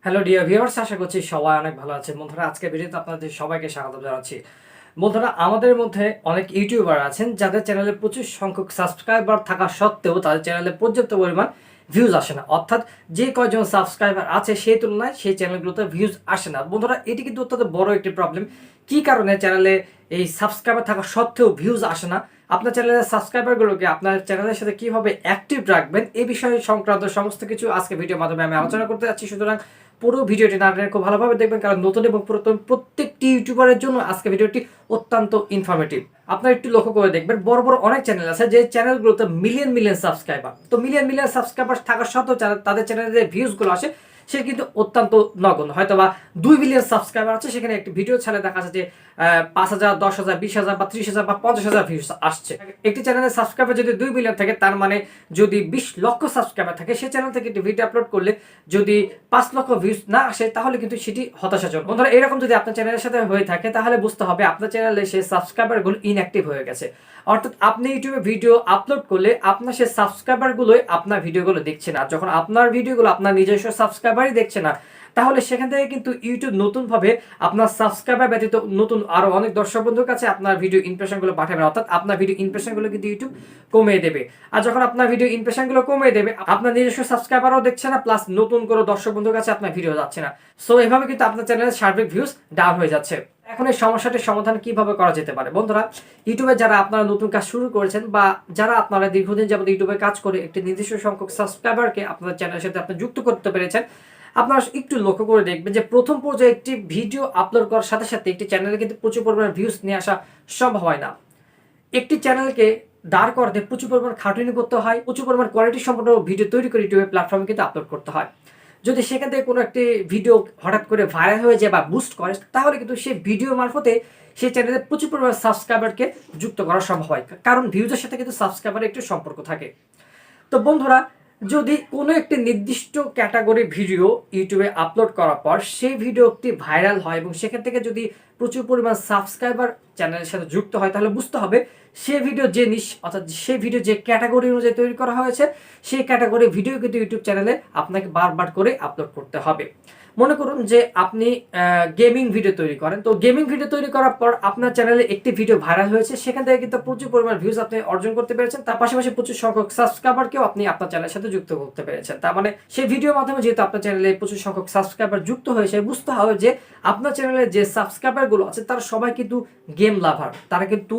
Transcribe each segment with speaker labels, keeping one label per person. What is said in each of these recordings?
Speaker 1: Hello dear viewers, আশা করছি সবাই অনেক ভালো আছেন। বন্ধুরা, আজকে ভিডিওতে আপনাদের সবাইকে স্বাগত জানাচ্ছি। বন্ধুরা, আমাদের মধ্যে অনেক ইউটিউবার আছেন যাদের চ্যানেলে প্রচুর সংখ্যক সাবস্ক্রাইবার থাকা সত্ত্বেও তাদের চ্যানেলে পর্যাপ্ত পরিমাণ ভিউজ আসে না। অর্থাৎ যে কয়জন সাবস্ক্রাইবার আছে সেই তুলনায় সেই চ্যানেলগুলোতে ভিউজ আসে না। বন্ধুরা, এটি কিন্তু অত্যন্ত বড় একটি প্রবলেম। কি কারণে চ্যানেলে এই সাবস্ক্রাইবার থাকা সত্ত্বেও ভিউজ আসে না, আপনার চ্যানেলের সাবস্ক্রাইবারগুলোকে আপনার চ্যানেলের সাথে কিভাবে অ্যাক্টিভ রাখবেন, এই বিষয়ে সংক্রান্ত সমস্ত কিছু আজকে ভিডিওর মাধ্যমে আমি আলোচনা করতে যাচ্ছি। সুতরাং পুরো ভিডিওটি না টেনে খুব ভালোভাবে দেখবেন, কারণ নতুন এবং পুরাতন প্রত্যেকটি ইউটিউবারের জন্য আজকে ভিডিওটি অত্যন্ত ইনফরমেটিভ। আপনারা একটু লক্ষ্য করে দেখবেন, বড় বড় অনেক চ্যানেল আছে যে চ্যানেলগুলোতে মিলিয়ন মিলিয়ন সাবস্ক্রাইবার, তো মিলিয়ন মিলিয়ন সাবস্ক্রাইবার থাকা সত্ত্বেও তাদের চ্যানেলে যে ভিউজগুলো আসে সে কিন্তু অত্যন্ত নগণ্য। হয়তো বা 2 বিলিয়ন সাবস্ক্রাইবার আছে, সেখানে একটি ভিডিও ছাড়ে দেখা যাচ্ছে যে 5,000, 10,000, 20,000 বা 30,000 বা 50,000 ভিউজ আসছে। একটি চ্যানেলের সাবস্ক্রাইবার যদি 2 বিলিয়ন থাকে, তার মানে যদি 20 লক্ষ সাবস্ক্রাইবার থাকে, সেই চ্যানেল থেকে একটি ভিডিও আপলোড করলে যদি 5 লক্ষ ভিউজ না আসে, তাহলে কিন্তু সেটি হতাশাজনক। বন্ধুরা, এরকম যদি আপনার চ্যানেলের সাথে হয়ে থাকে, তাহলে বুঝতে হবে আপনার চ্যানেলে সেই সাবস্ক্রাইবারগুলো ইনঅ্যাক্টিভ হয়ে গেছে। অর্থাৎ আপনি ইউটিউবে ভিডিও আপলোড করলে আপনার সেই সাবস্ক্রাইবারগুলোই আপনার ভিডিওগুলো দেখছে না। যখন আপনার ভিডিওগুলো আপনার নিজস্ব সাবস্ক্রাইবারই দেখছে না, তাহলে সেখান থেকে কিন্তু ইউটিউব নতুনভাবে আপনার সাবস্ক্রাইবার ব্যতীত নতুন আরো অনেক দর্শক বন্ধুর কাছে আপনার ভিডিও ইমপ্রেশনগুলো পাঠাবে। অর্থাৎ আপনার ভিডিও ইমপ্রেশনগুলো কিন্তু ইউটিউব কমিয়ে দেবে। আর যখন আপনার ভিডিও ইমপ্রেশনগুলো কমিয়ে দেবে, আপনার নিজস্ব সাবস্ক্রাইবারও দেখছে না, প্লাস নতুন কোনো দর্শক বন্ধুর কাছে আপনার ভিডিও যাচ্ছে না। সো এভাবে কিন্তু আপনার চ্যানেলের সার্বিক ভিউজ ডাউন হয়ে যাচ্ছে। এখন এই সমস্যাটির সমাধান কিভাবে করা যেতে পারে? বন্ধুরা, ইউটিউবে যারা আপনারা নতুন কাজ শুরু করেছেন বা যারা আপনারা দীর্ঘদিন যাবত ইউটিউবে কাজ করে একটি নির্দিষ্ট সংখ্যক সাবস্ক্রাইবারকে আপনার চ্যানেলের সাথে আপনি যুক্ত করতে পেরেছেন, আপনারা একটু লক্ষ্য করে দেখবেন যে প্রথম পর্যায়ে একটি ভিডিও আপলোড করার সাথে সাথে একটি চ্যানেলে কিন্তু প্রচুর পরিমাণ ভিউজ নিয়ে আসা সম্ভব হয় না। একটি চ্যানেলকে দাঁড় করাতে প্রচুর পরিমাণ খাটুনি করতে হয়, প্রচুর পরিমাণ কোয়ালিটি সম্পন্ন ভিডিও তৈরি করে ইউটিউবের প্ল্যাটফর্মে কিন্তু আপলোড করতে হয়। যদি সেখান থেকে কোনো একটি ভিডিও হঠাৎ করে ভাইরাল হয়ে যায় বা বুস্ট করে, তাহলে কিন্তু সেই ভিডিও মারফতে সেই চ্যানেলে প্রচুর পরিমাণ সাবস্ক্রাইবারকে যুক্ত করা সম্ভব হয়, কারণ ভিউজের সাথে কিন্তু সাবস্ক্রাইবারের একটি সম্পর্ক থাকে। তো বন্ধুরা, যদি কোনো একটি নির্দিষ্ট ক্যাটাগরি ভিডিও ইউটিউবে আপলোড করার পর সেই ভিডিওটি ভাইরাল হয় এবং সেখান থেকে যদি প্রচুর পরিমাণ সাবস্ক্রাইবার চ্যানেলের সাথে যুক্ত হয়, তাহলে বুঝতে হবে সেই ভিডিও যে নিশ, অর্থাৎ সেই ভিডিও যে ক্যাটাগরি অনুযায়ী তৈরি করা হয়েছে, সেই ক্যাটাগরি ভিডিও কিন্তু ইউটিউব চ্যানেলে আপনাকে বারবার করে আপলোড করতে হবে। মনে করুন যে আপনি গেমিং ভিডিও তৈরি করেন, তো গেমিং ভিডিও তৈরি করার পর আপনার চ্যানেলে একটি ভিডিও ভাইরাল হয়েছে, সেখান থেকে কিন্তু প্রচুর পরিমাণ ভিউজ আপনি অর্জন করতে পেরেছেন, তার পাশাপাশি প্রচুর সংখ্যক সাবস্ক্রাইবারকেও আপনি আপনার চ্যানেলের সাথে যুক্ত করতে পেরেছেন। তার মানে সেই ভিডিওর মাধ্যমে যেহেতু আপনার চ্যানেলে প্রচুর সংখ্যক সাবস্ক্রাইবার যুক্ত হয়েছে, বুঝতে হবে যে আপনার চ্যানেলে যে সাবস্ক্রাইবারগুলো আছে তারা সবাই কিন্তু গেম লাভার, তারা কিন্তু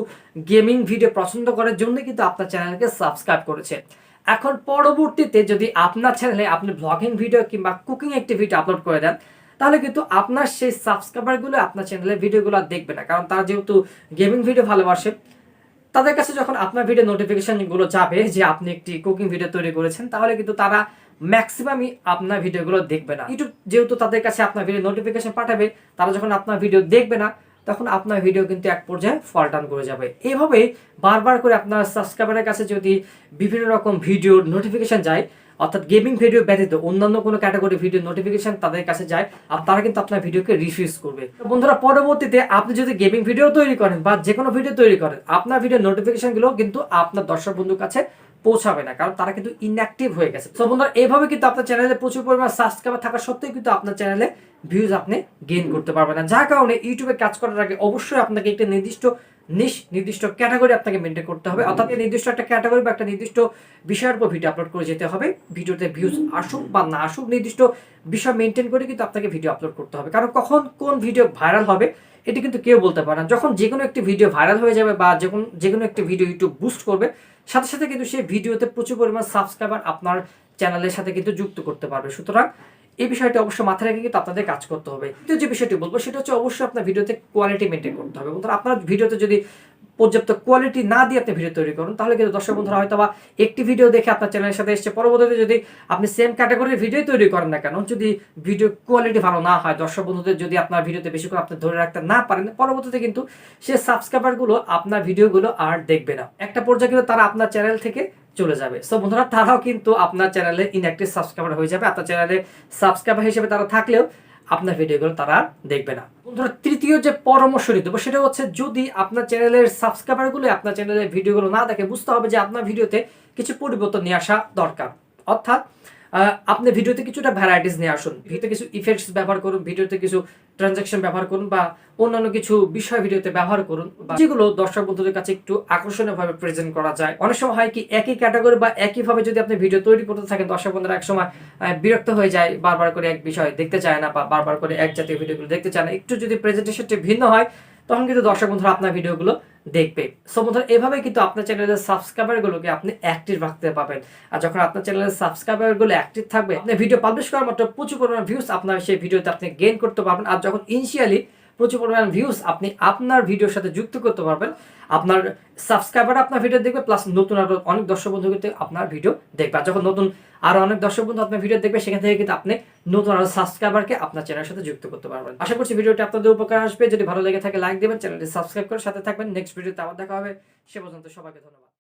Speaker 1: গেমিং ভিডিও পছন্দ করার জন্য কিন্তু আপনার চ্যানেলকে সাবস্ক্রাইব করেছে। এখন পরবর্তীতে যদি আপনার চ্যানেলে আপনি ব্লগিং ভিডিও কিংবা কুকিং একটি ভিডিও আপলোড করে দেন, তাহলে কিন্তু আপনার সেই সাবস্ক্রাইবারগুলো আপনার চ্যানেলের ভিডিওগুলো দেখবে না, কারণ তারা যেহেতু গেমিং ভিডিও ভালোবাসে। তাদের কাছে যখন আপনার ভিডিও নোটিফিকেশনগুলো যাবে যে আপনি একটি কুকিং ভিডিও তৈরি করেছেন, তাহলে কিন্তু তারা ম্যাক্সিমামই আপনার ভিডিওগুলো দেখবে না। ইউটিউব যেহেতু তাদের কাছে আপনার ভিডিও নোটিফিকেশন পাঠাবে, তারা যখন আপনার ভিডিও দেখবে না, তখন আপনার ভিডিও কিন্তু এক পর্যায়ে ফল ডাউন করে যাবে। এইভাবে বারবার করে আপনার সাবস্ক্রাইবারের কাছে যদি বিভিন্ন রকম ভিডিওর নোটিফিকেশন যায়, অর্থাৎ গেমিং ভিডিও ব্যতীত অন্যান্য কোনো ক্যাটাগরি ভিডিও নোটিফিকেশন তাদের কাছে যায়, আর তারা কিন্তু আপনার ভিডিওকে রিফিউজ করবে। বন্ধুরা, পরবর্তীতে আপনি যদি গেমিং ভিডিও তৈরি করেন বা যে কোনো ভিডিও তৈরি করেন, আপনার ভিডিও নোটিফিকেশনগুলো কিন্তু আপনার দর্শক বন্ধুর কাছে পৌঁছাবে না, কারণ তারা কিন্তু ইনঅ্যাক্টিভ হয়ে গেছে। তো বন্ধুরা, এইভাবে কিন্তু আপনার চ্যানেলে প্রচুর পরিমাণ সাবস্ক্রাইবার থাকা সত্ত্বেও কিন্তু আপনার চ্যানেলে ভিউজ আপনি গেইন করতে পারবেন না। যার কারণে ইউটিউবে কাজ করার আগে অবশ্যই আপনাকে একটি নির্দিষ্ট ক্যাটাগরি আপনাকে মেনটেন করতে হবে। অর্থাৎ নির্দিষ্ট একটা ক্যাটাগরি বা একটা নির্দিষ্ট বিষয়ের উপর ভিডিও আপলোড করে যেতে হবে। ভিডিওতে ভিউজ আসুক বা না আসুক, নির্দিষ্ট বিষয় মেনটেন করে কিন্তু আপনাকে ভিডিও আপলোড করতে হবে, কারণ কখন কোন ভিডিও ভাইরাল হবে এটি কিন্তু কেউ বলতে পারে না। যখন যে কোনো একটি ভিডিও ভাইরাল হয়ে যাবে বা যে কোনো একটি ভিডিও ইউটিউব বুস্ট করবে, সাথে সাথে কিন্তু সেই ভিডিওতে প্রচুর পরিমাণ সাবস্ক্রাইবার আপনার চ্যানেলের সাথে কিন্তু যুক্ত করতে পারবে। সুতরাং এই বিষয়টি অবশ্যই মাথায় রেখে কিন্তু আপনাদের কাজ করতে হবে। কিন্তু যে বিষয়টি বলবো সেটা হচ্ছে অবশ্যই আপনার ভিডিওতে কোয়ালিটি মেনটেন করতে হবে। বন্ধুরা, আপনার ভিডিওতে যদি পর্যাপ্ত কোয়ালিটি না দিয়ে আপনি ভিডিও তৈরি করুন, তাহলে কিন্তু দর্শক বন্ধুরা হয়তো বা একটি ভিডিও দেখে আপনার চ্যানেলের সাথে এসছে, পরবর্তীতে যদি আপনি সেম ক্যাটাগরির ভিডিও তৈরি করেন না কেন, যদি ভিডিও কোয়ালিটি ভালো না হয়, দর্শক বন্ধুদের যদি আপনার ভিডিওতে বেশি করে আপনি ধরে রাখতে না পারেন, পরবর্তীতে কিন্তু সে সাবস্ক্রাইবারগুলো আপনার ভিডিওগুলো আর দেখবে না। একটা পর্যায়ে কিন্তু তারা আপনার চ্যানেল থেকে চলে যাবে। সো বন্ধুরা, তারাও কিন্তু আপনার চ্যানেলে ইনঅ্যাক্টিভ সাবস্ক্রাইবার হয়ে যাবে। আপনার চ্যানেলে সাবস্ক্রাইবার হিসেবে তারা থাকলেও আপনার ভিডিওগুলো তারা দেখবে না। বন্ধুরা, তৃতীয় যে পরামর্শ দেবো সেটা হচ্ছে, যদি আপনার চ্যানেলের সাবস্ক্রাইবারগুলো আপনার চ্যানেলের ভিডিওগুলো না দেখে, বুঝতে হবে যে আপনার ভিডিওতে কিছু পরিবর্তন নিয়ে আসা দরকার। অর্থাৎ আপনি ভিডিওতে কিছুটা ভ্যারাইটিস নিয়ে আসুন, ভিডিওতে কিছু ইফেক্টস ব্যবহার করুন, ভিডিওতে কিছু ট্রানজাকশন ব্যবহার করুন বা অন্যান্য কিছু বিষয় ভিডিওতে ব্যবহার করুন, যেগুলো দর্শক বন্ধুদের কাছে একটু আকর্ষণীয়ভাবে প্রেজেন্ট করা যায়। অনেক সময় হয় কি একই ক্যাটাগরি বা একইভাবে যদি আপনি ভিডিও তৈরি করতে থাকেন, দর্শক বন্ধুরা এক সময় বিরক্ত হয়ে যায়, বারবার করে এক বিষয় দেখতে চায় না বা বারবার করে এক জাতীয় ভিডিওগুলো দেখতে চায় না। একটু যদি প্রেজেন্টেশনটি ভিন্ন হয় তখন কিন্তু দর্শক বন্ধুরা আপনার ভিডিওগুলো দেখবে। সো বন্ধুরা এভাবে কিন্তু আপনার চ্যানেলের সাবস্ক্রাইবারগুলোকে আপনি অ্যাক্টিভ রাখতে পারবেন। আর যখন আপনার চ্যানেলের সাবস্ক্রাইবারগুলো অ্যাক্টিভ থাকবে, আপনি ভিডিও পাবলিশ করার মাত্র প্রচুর পরিমাণ ভিউজ আপনার সেই ভিডিওতে আপনি গেইন করতে পারবেন। আর যখন ইনিশিয়ালি প্রচুর পরিমাণ ভিউজ আপনি আপনার ভিডিওর সাথে যুক্ত করতে পারবেন, আপনার সাবস্ক্রাইবার আপনার ভিডিও দেখবে, প্লাস নতুন আরো অনেক দর্শক বন্ধু কিন্তু আপনার ভিডিও দেখবে। আর যখন নতুন আরো অনেক দর্শক বন্ধু আপনার ভিডিও দেখবে, সেখান থেকে কিন্তু আপনি নতুন আরো সাবস্ক্রাইবারকে আপনার চ্যানেলের সাথে যুক্ত করতে পারবেন। আশা করছি ভিডিওটি আপনাদের উপকার আসবে। যদি ভালো লেগে থাকে লাইক দেবেন, চ্যানেলটি সাবস্ক্রাইব করে সাথে থাকবেন। নেক্সট ভিডিওতে আবার দেখা হবে। সে পর্যন্ত সবাইকে ধন্যবাদ।